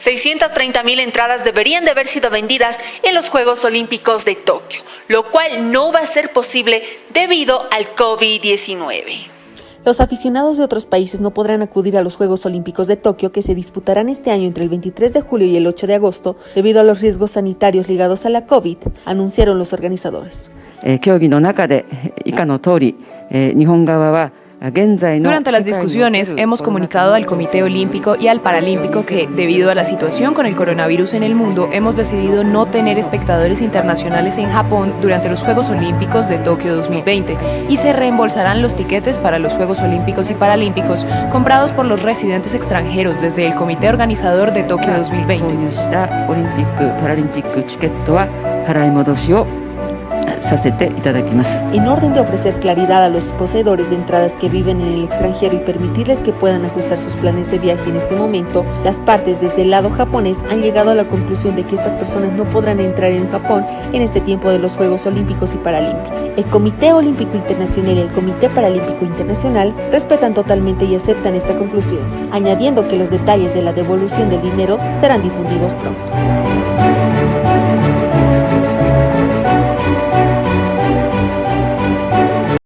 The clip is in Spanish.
630,000 entradas deberían de haber sido vendidas en los Juegos Olímpicos de Tokio, lo cual no va a ser posible debido al COVID-19. Los aficionados de otros países no podrán acudir a los Juegos Olímpicos de Tokio, que se disputarán este año entre el 23 de julio y el 8 de agosto, debido a los riesgos sanitarios ligados a la COVID, anunciaron los organizadores. Durante las discusiones hemos comunicado al Comité Olímpico y al Paralímpico que, debido a la situación con el coronavirus en el mundo, hemos decidido no tener espectadores internacionales en Japón durante los Juegos Olímpicos de Tokio 2020 y se reembolsarán los tiquetes para los Juegos Olímpicos y Paralímpicos comprados por los residentes extranjeros desde el Comité Organizador de Tokio 2020. En orden de ofrecer claridad a los poseedores de entradas que viven en el extranjero y permitirles que puedan ajustar sus planes de viaje en este momento, las partes desde el lado japonés han llegado a la conclusión de que estas personas no podrán entrar en Japón en este tiempo de los Juegos Olímpicos y Paralímpicos. El Comité Olímpico Internacional y el Comité Paralímpico Internacional respetan totalmente y aceptan esta conclusión, añadiendo que los detalles de la devolución del dinero serán difundidos pronto.